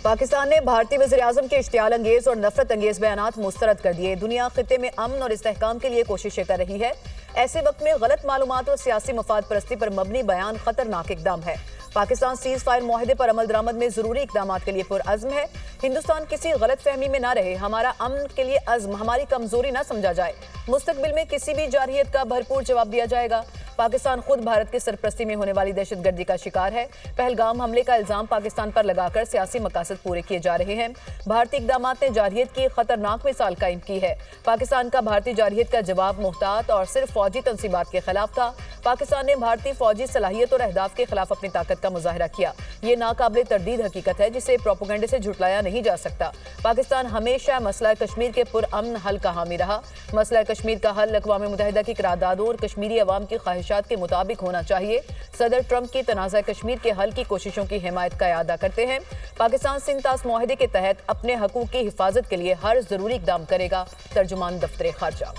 पाकिस्तान ने भारतीय वज़ीर-ए-आज़म के इश्तियाल अंगेज और नफरत अंगेज बयानात मुस्तरद कर दिए। दुनिया खित्ते में अमन और इस्तेहकाम के लिए कोशिशें कर रही है। ऐसे वक्त में गलत मालूमात और सियासी मफाद परस्ती पर मबनी बयान खतरनाक इकदाम है। पाकिस्तान सीज फायर मुआहदे पर अमल दरामद में जरूरी इकदाम के लिए पुरअज़्म है। हिंदुस्तान किसी गलत फहमी में ना रहे। हमारा अमन के लिए अज़्म हमारी कमजोरी ना समझा जाए। मुस्तकबिल में किसी भी जारहियत का भरपूर जवाब दिया जाएगा। पाकिस्तान खुद भारत की सरपरस्ती में होने वाली दहशतगर्दी का शिकार है। पहलगाम हमले का इल्जाम पाकिस्तान पर लगाकर सियासी मकासद पूरे किए जा रहे हैं। भारतीय इकदाम ने जारहियत की खतरनाक मिसाल कायम की है। पाकिस्तान का भारतीय जारहियत का जवाब मुहतात और सिर्फ फौजी तंसीबात के खिलाफ था। पाकिस्तान ने भारतीय फौजी सलाहियत और अहदाफ के खिलाफ अपनी ताकत का मुजाहरा किया। ये नाकाबिले तरदीद हकीकत है जिसे प्रोपेगेंडे से झुटलाया नहीं जा सकता। पाकिस्तान हमेशा मसला कश्मीर के पुरअमन हल का हामी रहा। मसला कश्मीर का हल अक़वाम मुत्तहिदा की करारदादों और कश्मीरी अवाम की ख्वाहिशात के मुताबिक होना चाहिए। सदर ट्रंप की तनाज़ा कश्मीर के हल की कोशिशों की हिमायत का इरादा करते हैं। पाकिस्तान सिंध-तास मुआहदे के तहत अपने हकूक़ की हिफाजत के लिए हर जरूरी इकदाम करेगा। तर्जुमान दफ्तर खारजा।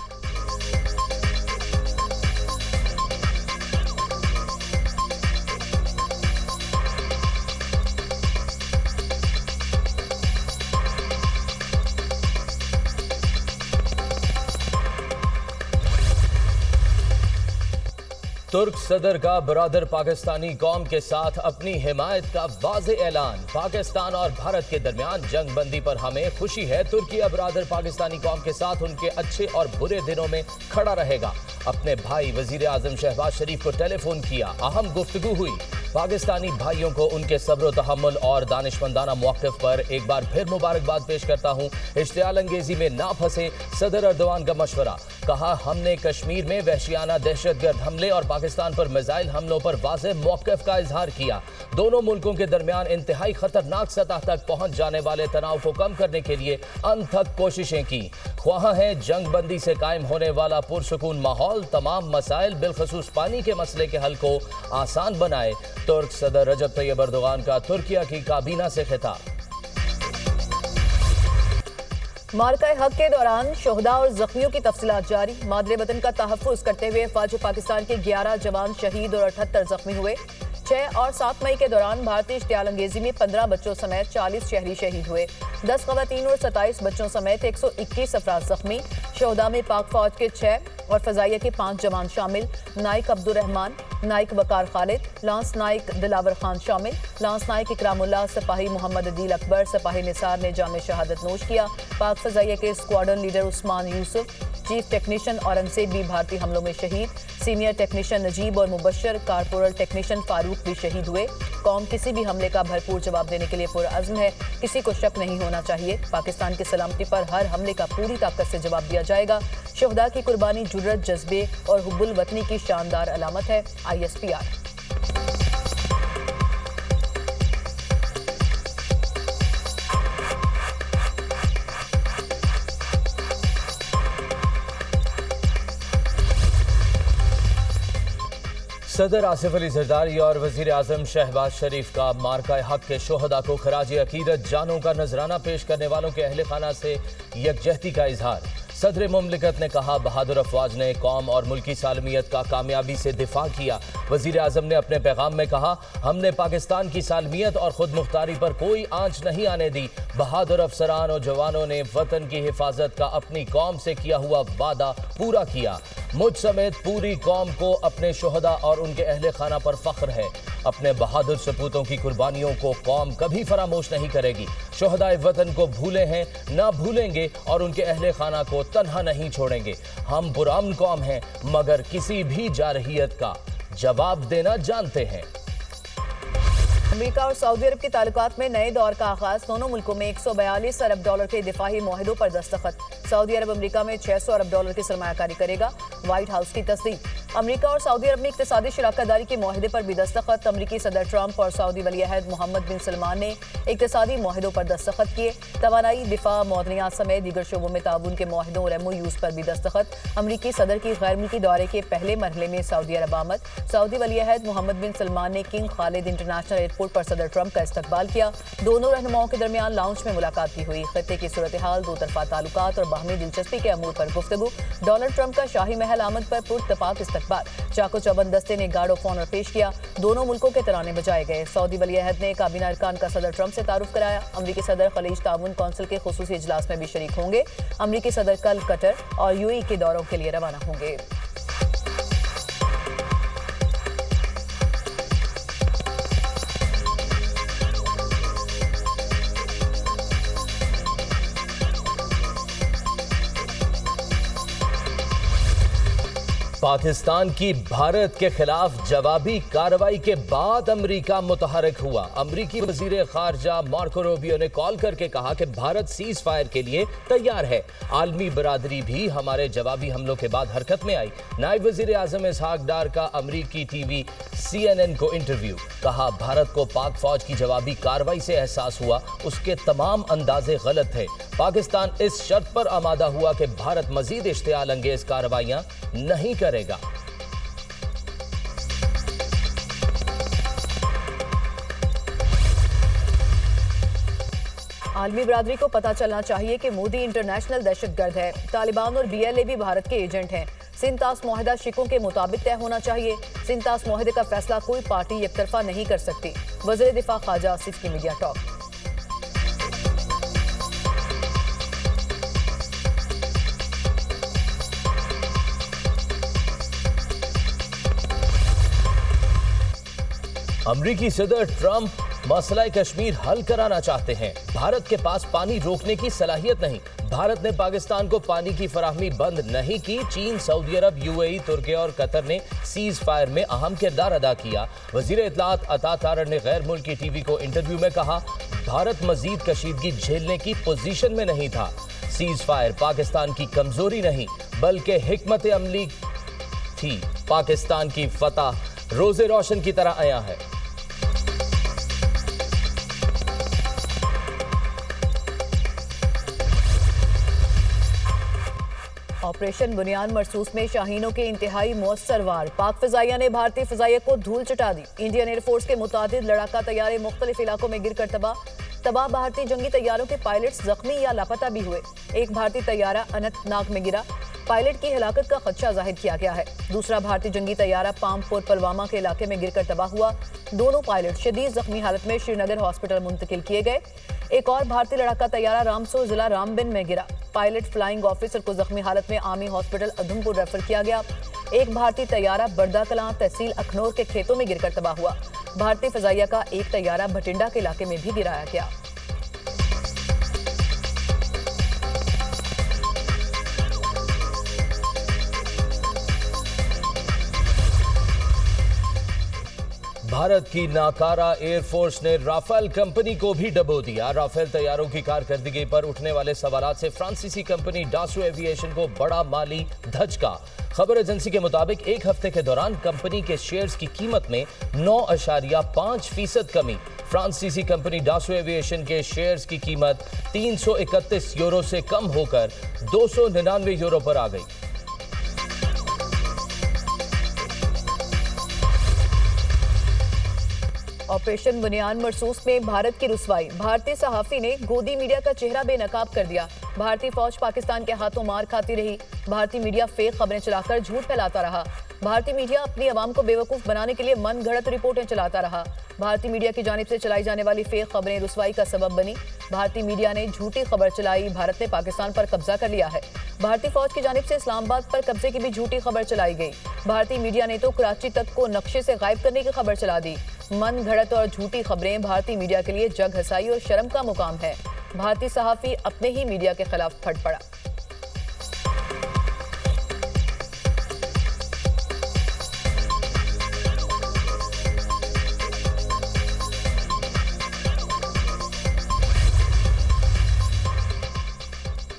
तुर्क सदर का बरादर पाकिस्तानी कौम के साथ अपनी हिमायत का वाज़े ऐलान। पाकिस्तान और भारत के दरमियान जंग बंदी पर हमें खुशी है। तुर्किया बरादर पाकिस्तानी कौम के साथ उनके अच्छे और बुरे दिनों में खड़ा रहेगा। अपने भाई वजीर आजम शहबाज शरीफ को टेलीफोन किया, अहम गुफ्तगू हुई। पाकिस्तानी भाइयों को उनके सब्र तहम्मुल और दानिशमंदाना मौक़िफ़ पर एक बार फिर मुबारकबाद पेश करता हूँ। इश्तियाल अंगेजी में ना फंसे, सदर अर्दवान का मशवरा। कहा, हमने कश्मीर में वहशियाना दहशतगर्द हमले और पाकिस्तान पर मिसाइल हमलों पर वाज़ेह मौक़िफ़ का इजहार किया। दोनों मुल्कों के दरमियान इंतहाई खतरनाक सतह तक पहुँच जाने वाले तनाव को कम करने के लिए अनथक कोशिशें की। ख्वाह है जंग बंदी से कायम होने वाला पुरसुकून माहौल तमाम मसाइल बिलखसूस पानी के मसले के हल को आसान बनाए। तुर्क सदर रजब तैयब अर्दोगान का तुर्किया की काबीना से खिताब। मार्का हक के दौरान शोहदा और जख्मियों की तफसीलात जारी। मादरे वतन का तहफ़्फ़ुज़ करते हुए फ़ौज पाकिस्तान के 11 जवान शहीद और 78 जख्मी हुए। 6 और 7 मई के दौरान भारतीय इश्तियाल अंगेजी में 15 बच्चों समेत 40 शहरी शहीद हुए। 10 ख़वातीन और 27 बच्चों समेत 121 अफराद जख्मी। शोहदा में पाक फौज के 6 और फजाइया के 5 जवान शामिल। नाइक अब्दुर्रहमान, नाइक वकार खालिद, लांस नाइक दिलावर खान शामिल। लांस नाइक इकरामुल्लाह, सिपाही मोहम्मद अदील अकबर, सिपाही निसार ने जाम शहादत नोश किया। पाक फजाइया के squadron leader Usman Yusuf, chief technician Aurangzeb भी भारतीय हमलों में शहीद। सीनियर टेक्नीशियन नजीब और मुबशर, कारपोरल टेक्नीशियन फारूक भी शहीद हुए। कौम किसी भी हमले का भरपूर जवाब देने के लिए पुरअज़्म है। किसी को शक नहीं होना चाहिए। पाकिस्तान की सलामती पर हर हमले का पूरी ताकत से जवाब दिया जाएगा। शुहदा की कुर्बानी जुर्रत, जज्बे और हुब्बुल वतनी की शानदार अलामत है। ISPR। सदर आसिफ अली जरदारी और वजीर आजम शहबाज शरीफ का मार्का हक के शोहदा को खराज अकीदत जानों का नजराना पेश करने वालों के अहल खाना से यकजहती का इजहार। सदर मुमलिकत ने कहा, बहादुर अफवाज ने कौम और मुल्की सालमियत का कामयाबी से दिफा किया। वजीर आजम ने अपने पैगाम में कहा, हमने पाकिस्तान की सालमियत और खुद मुख्तारी पर कोई आंच नहीं आने दी। बहादुर अफसरान और जवानों ने वतन की हिफाजत का अपनी कौम से किया हुआ वादा पूरा किया। मुझ समेत पूरी कौम को अपने शोहदा और उनके अहले खाना पर फख्र है। अपने बहादुर सपूतों की कुर्बानियों को कौम कभी फरामोश नहीं करेगी। शोहदाए वतन को भूले हैं, ना भूलेंगे और उनके अहले खाना को तन्हा नहीं छोड़ेंगे। हम पुरअमन कौम हैं, मगर किसी भी जारहियत का जवाब देना जानते हैं। अमेरिका और सऊदी अरब के ताल्लुकात में नए दौर का आगाज। दोनों मुल्कों में 142 अरब डॉलर के दिफाही मुआहदों पर दस्तखत। सऊदी अरब अमेरिका में 600 अरब डॉलर की सरमायाकारी करेगा। व्हाइट हाउस की तस्दीक। अमेरिका और सऊदी अरब ने इक्तिसादी शराकतदारी के मुआहदे पर भी दस्तखत। अमेरिकी सदर ट्रंप और सऊदी वली-ए-अहद मोहम्मद बिन सलमान ने इक्तिसादी मुआहदों पर दस्तखत किए। तवानाई, दिफा, मौदनियात समेत दीगर शोबों में ताउन के मुआहदों और MOUs पर भी दस्तखत। अमेरिकी सदर की गैर मुल्की दौरे के पहले मरहले में सऊदी अरब आमद। सऊदी वली-ए-अहद मोहम्मद बिन सलमान ने किंग खालिद इंटरनेशनल एयरपोर्ट पर सदर ट्रंप का इस्तकबाल किया। दोनों रहनुमाओं के दरमियान लाउंज में मुलाकात भी हुई। खित्ते की सूरत हाल, दो तरफा ताल्लुकात और बाहमी दिलचस्पी के अमूर पर गुफ्तगू। डोनाल्ड ट्रंप का शाही महल आमद पर पुरतपाक इस्तकबाल। चाको चौबंद दस्ते ने गार्ड ऑफ ऑनर पेश किया। दोनों मुल्कों के तराने बजाए गए। सऊदी वली अहद ने काबीना अरकान का सदर ट्रंप से तारुफ कराया। अमरीकी सदर खलीज ताउन कौंसिल के खुसूसी इजलास में भी शरीक होंगे। अमरीकी सदर कल कतर और यूएई के दौरों के लिए रवाना होंगे। पाकिस्तान की भारत के खिलाफ जवाबी कार्रवाई के बाद अमेरिका मुतहरक हुआ। अमेरिकी वजीर खारजा मार्को रूबियो ने कॉल करके कहा कि भारत सीज फायर के लिए तैयार है। आलमी बरादरी भी हमारे जवाबी हमलों के बाद हरकत में आई। नायब वजीर आजम इसहाक डार का अमेरिकी टीवी CNN को इंटरव्यू। कहा, भारत को पाक फौज की जवाबी कार्रवाई से एहसास हुआ, उसके तमाम अंदाजे गलत थे। पाकिस्तान इस शर्त पर आमादा हुआ कि भारत मजीद इश्तियाल अंगेज कार्रवाइयां नहीं करेगा। आलमी बरादरी को पता चलना चाहिए कि मोदी इंटरनेशनल दहशतगर्द है। तालिबान और BLA भी भारत के एजेंट हैं। सिंतास मुआहदा शिकों के मुताबिक तय होना चाहिए। सिंतास मुआहदे का फैसला कोई पार्टी एकतरफा नहीं कर सकती। वज़ीर दिफा ख्वाजा आसिफ की मीडिया टॉक। अमरीकी सदर ट्रंप मसला कश्मीर हल कराना चाहते हैं। भारत के पास पानी रोकने की सलाहियत नहीं। भारत ने पाकिस्तान को पानी की फराहमी बंद नहीं की। चीन, सऊदी अरब, UAE, तुर्की और कतर ने सीज फायर में अहम किरदार अदा किया। वजीर इत्तलात अता तारड़ ने गैर मुल्की टीवी को इंटरव्यू में कहा, भारत मजीद कशीदगी झेलने की पोजीशन में नहीं था। सीज फायर पाकिस्तान की कमजोरी नहीं बल्कि हिकमत अमली थी। पाकिस्तान की फतह रोजे रोशन की तरह आया है। ऑपरेशन बुनियान मरसूस में शाहीनों के इंतहाई मौसर वार। पाक फिजाइया ने भारतीय फिजाइया को धूल चटा दी। इंडियन एयरफोर्स के मुतादिद लड़ाका तैयारे मुख्तलिफ इलाकों में गिरकर तबाह भारतीय जंगी तैयारों के पायलट्स जख्मी या लापता भी हुए। एक भारतीय तैयारा अनंतनाग में गिरा। पायलट की हिलाकत का खदशा जाहिर किया गया है। दूसरा भारतीय जंगी तैयारा पामपोर पुलवामा के इलाके में गिरकर तबाह हुआ। दोनों पायलट शदीद जख्मी हालत में श्रीनगर हॉस्पिटल मुंतकिल किए गए। एक और भारतीय लड़ाका तैयारा रामसोर जिला रामबिन में गिरा। पायलट फ्लाइंग ऑफिसर को जख्मी हालत में आर्मी हॉस्पिटल उधमपुर रेफर किया गया। एक भारतीय तैयारा बर्दा कलां तहसील अखनौर के खेतों में गिरकर तबाह हुआ। भारतीय फिजाइया का एक तैयारा भटिंडा के इलाके में भी गिराया गया। भारत की नाकारा एयरफोर्स ने राफेल कंपनी को भी डबो दिया। राफेल तैयारों की कारकर्दगी पर उठने वाले सवालात से फ्रांसीसी कंपनी डासो एविएशन को बड़ा माली धचका। खबर एजेंसी के मुताबिक एक हफ्ते के दौरान कंपनी के शेयर्स की कीमत में 9.5% कमी। फ्रांसीसी कंपनी डासो एविएशन के शेयर्स की कीमत 331 यूरो से कम होकर 299 यूरो पर आ गई। ऑपरेशन बुनियान मरसूस में भारत की रुसवाई। भारतीय सहाफी ने गोदी मीडिया का चेहरा बेनकाब कर दिया। भारतीय फौज पाकिस्तान के हाथों मार खाती रही। भारतीय मीडिया फेक खबरें चलाकर झूठ फैलाता रहा। भारतीय मीडिया अपनी आवाम को बेवकूफ बनाने के लिए मन गढ़ंत रिपोर्टें चलाता रहा। भारतीय मीडिया की जानिब से चलाई जाने वाली फेक खबरें रुसवाई का सबब बनी। भारतीय मीडिया ने झूठी खबर चलाई। भारत ने पाकिस्तान पर कब्जा कर लिया है। भारतीय फौज की जानिब से इस्लामाबाद पर कब्जे की भी झूठी खबर चलाई गई। भारतीय मीडिया ने तो कराची तक को नक्शे से गायब करने की खबर चला दी। मन घड़त और झूठी खबरें भारतीय मीडिया के लिए जग हसाई और शर्म का मुकाम है। भारतीय सहाफी अपने ही मीडिया के खिलाफ फट पड़ा।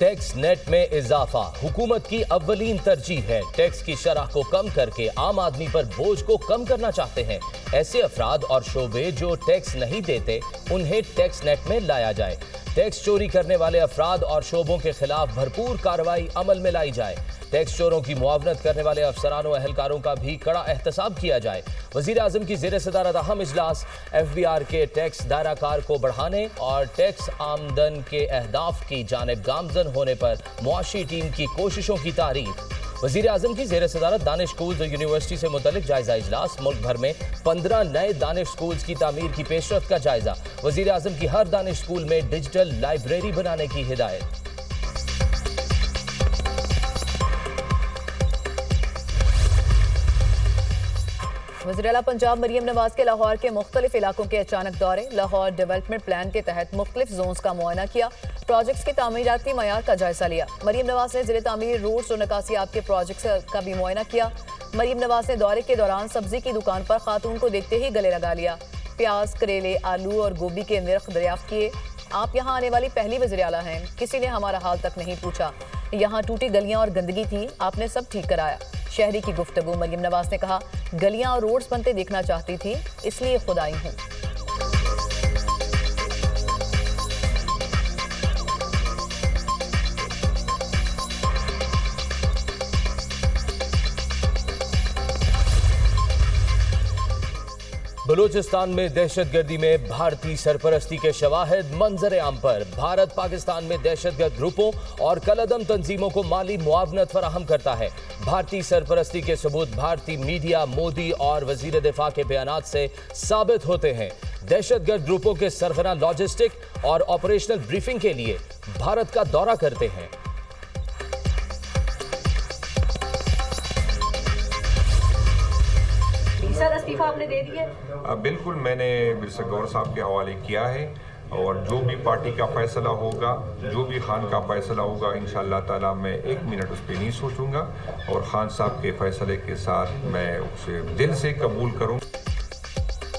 टैक्स नेट में इजाफा हुकूमत की अव्वलीन तरजीह है। टैक्स की शरह को कम करके आम आदमी पर बोझ को कम करना चाहते हैं। ऐसे अफराद और शोबे जो टैक्स नहीं देते उन्हें टैक्स नेट में लाया जाए। टैक्स चोरी करने वाले अफराद और शोबों के खिलाफ भरपूर कार्रवाई अमल में लाई जाए। टैक्स चोरों की मुआवनत करने वाले अफसरानों एहलकारों का भी कड़ा एहतसाब किया जाए। वजीर आजम की ज़ेर सदारत अहम इजलास FBR के टैक्स दायराकार को बढ़ाने और टैक्स आमदन के अहदाफ की जानिब गामजन होने पर मुआशी टीम की कोशिशों की तारीफ। वजीर आजम की जेर सदारत दानिश स्कूल्स और यूनिवर्सिटी से मुतल्लिक जायजा इजलास। मुल्क भर में 15 नए दानिश स्कूल्स की तामीर की पेशरफ का जायजा। वजीर आजम की हर दानिश स्कूल में डिजिटल लाइब्रेरी बनाने की हिदायत। वज़ीर-ए-आला पंजाब मरियम नवाज के लाहौर के मुख्तलिफ इलाकों के अचानक दौरे। लाहौर डेवलपमेंट प्लान के तहत मुख्तलिफ जोन्स का मुआयना किया। प्रोजेक्ट्स की तामीराती मयार का जायजा लिया। मरियम नवाज ने जिले तामीर रोड्स और नकासियात के प्रोजेक्ट्स का भी मुआयना किया। मरियम नवाज ने दौरे के दौरान सब्जी की दुकान पर खातून को देखते ही गले लगा लिया। प्याज, करेले, आलू और गोभी के निर्ख दरियाफ्त किए। आप यहाँ आने वाली पहली वज़ीर-ए-आला हैं, किसी ने हमारा हाल तक नहीं पूछा। यहाँ टूटी गलियां और गंदगी थी, आपने सब ठीक कराया। शहरी की गुफ्तगू। मरियम नवाज ने कहा, गलियां और रोड्स बनते देखना चाहती थी, इसलिए खुद आई हूँ। बलूचिस्तान में दहशतगर्दी में भारतीय सरपरस्ती के शवाहिद मंजर आम पर। भारत पाकिस्तान में दहशतगर्द ग्रुपों और कलअदम तंजीमों को माली मुआवनत फराहम करता है। भारतीय सरपरस्ती के सबूत भारतीय मीडिया, मोदी और वजीर दिफा के बयानात से साबित होते हैं। दहशतगर्द ग्रुपों के सरगना लॉजिस्टिक और ऑपरेशनल ब्रीफिंग के लिए भारत का दौरा करते हैं। सर, इस्तीफा आपने दे दिया? बिल्कुल, मैंने मिर्ज़ा गौहर साहब के हवाले किया है और जो भी पार्टी का फैसला होगा, जो भी खान का फैसला होगा, इंशाअल्लाह ताला मैं एक मिनट उस पर नहीं सोचूंगा और खान साहब के फैसले के साथ मैं उसे दिल से कबूल करूँ।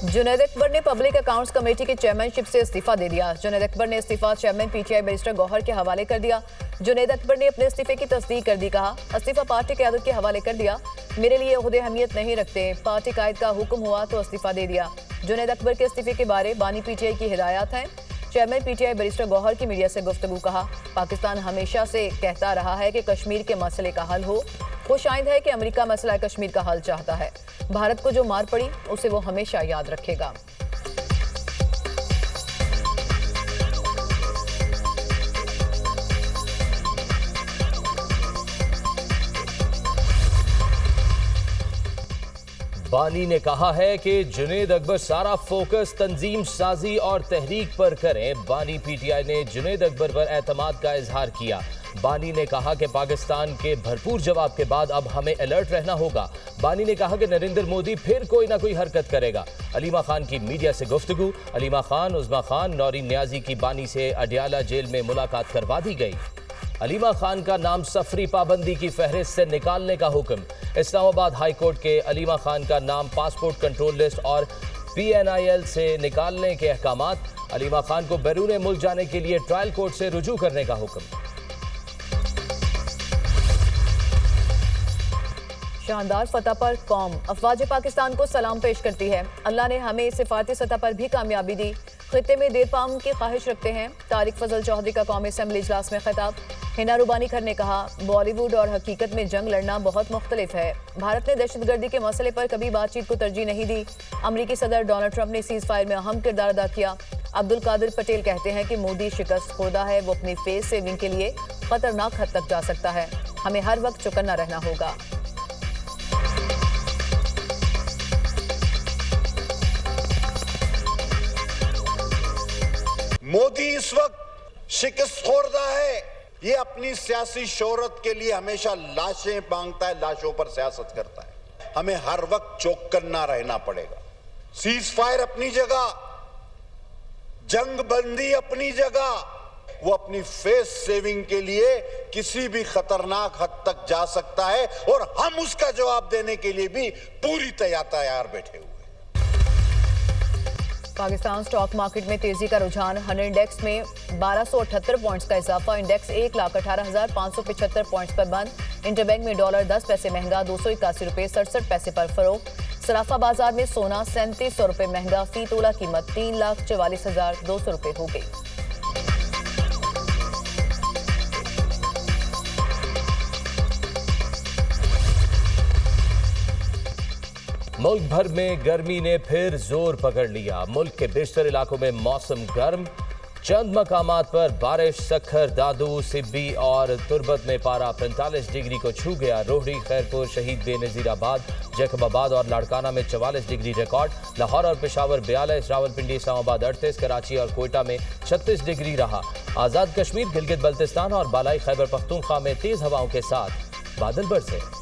जुनैद अकबर ने पब्लिक अकाउंट्स कमेटी की चेयरमैनशिप से इस्तीफा दे दिया। जुनैद अकबर ने इस्तीफा चेयरमैन पीटीआई बैरिस्टर गौहर के हवाले कर दिया। जुनैद अकबर ने अपने इस्तीफे की तस्दीक कर दी। कहा, इस्तीफा पार्टी क़यादत के हवाले कर दिया। मेरे लिए ओहदे अहमियत नहीं रखते, पार्टी कायद का हुक्म हुआ तो इस्तीफा दे दिया। जुनैद अकबर के इस्तीफे के बारे बानी पीटीआई की हिदायत हैं। चेयरमैन पीटीआई बैरिस्टर गौहर की मीडिया से गुफ्तगू। कहा, पाकिस्तान हमेशा से कहता रहा है कि कश्मीर के मसले का हल हो। खुशाइंद है कि अमेरिका मसला कश्मीर का हल चाहता है। भारत को जो मार पड़ी उसे वो हमेशा याद रखेगा। बानी ने कहा है कि जुनैद अकबर सारा फोकस तंजीम साजी और तहरीक पर करें। बानी पीटीआई ने जुनैद अकबर पर एतमाद का इजहार किया। बानी ने कहा कि पाकिस्तान के भरपूर जवाब के बाद अब हमें अलर्ट रहना होगा। बानी ने कहा कि नरेंद्र मोदी फिर कोई ना कोई हरकत करेगा। अलीमा खान की मीडिया से गुफ्तगू। अलीमा खान, उज़मा खान, नौरीन न्याजी की बानी से अडियाला जेल में मुलाकात करवा दी गई। अलीमा खान का नाम सफरी पाबंदी की फहरिस्त से निकालने का हुक्म। इस्लामाबाद हाई कोर्ट के अलीमा खान का नाम पासपोर्ट कंट्रोल लिस्ट और PNIL से निकालने के अहकामात। अलीमा खान को बैरून मुल्क जाने के लिए ट्रायल कोर्ट से रुजू करने का हुक्म। शानदार फतह पर कौम अफवाज पाकिस्तान को सलाम पेश करती है। अल्लाह ने हमें सिफारती सतह पर भी कामयाबी दी। खित्ते में देर पाम की ख्वाहिश रखते हैं। तारिक फजल चौधरी का कौमी असम्बली इजलास में खिताब। हिना रुबानी खर ने कहा, बॉलीवुड और हकीकत में जंग लड़ना बहुत मुख्तलिफ है। भारत ने दहशतगर्दी के मसले पर कभी बातचीत को तरजीह नहीं दी। अमरीकी सदर डोनाल्ड ट्रंप ने सीज फायर में अहम किरदार अदा किया। अब्दुल कादिर पटेल कहते हैं कि मोदी शिकस्त खुर्दा है, वो अपनी फेस सेविंग के लिए खतरनाक हद तक जा सकता है। हमें हर वक्त चौकन्ना रहना होगा। मोदी इस वक्त शिकस्त खोरदा है। ये अपनी सियासी शोहरत के लिए हमेशा लाशें मांगता है, लाशों पर सियासत करता है। हमें हर वक्त चौकन्ना रहना पड़ेगा। सीज फायर अपनी जगह, जंग बंदी अपनी जगह, वो अपनी फेस सेविंग के लिए किसी भी खतरनाक हद तक जा सकता है और हम उसका जवाब देने के लिए भी पूरी तैयार बैठे हुए। पाकिस्तान स्टॉक मार्केट में तेजी का रुझान। 100 इंडेक्स में 1278 पॉइंट्स का इजाफा। इंडेक्स 1,18,575 पॉइंट्स पर बंद। इंटरबैंक में डॉलर 10 पैसे महंगा, 281 रुपये 67 पैसे पर फरोख्त। सराफा बाजार में सोना 3700 रुपये महंगा, फी तोला कीमत 3,44,200 रुपये हो गई। मुल्क भर में गर्मी ने फिर जोर पकड़ लिया। मुल्क के बेशतर इलाकों में मौसम गर्म। चंद मकामात पर बारिश, सखर, दादू, सिब्बी और तुर्बत में पारा 45 डिग्री को छू गया। रोहड़ी, खैरपुर, शहीद बेनजीराबाद, जैकबाबाद और लाड़काना में 44 डिग्री रिकॉर्ड। लाहौर और पेशावर 42, रावलपिंडी, इस्लामाबाद 38, कराची और कोयटा में 36 डिग्री रहा। आज़ाद कश्मीर, गिलगित बल्तिस्तान और बालाई खैबर पख्तूनख्वा में तेज हवाओं के साथ बादल बरसे।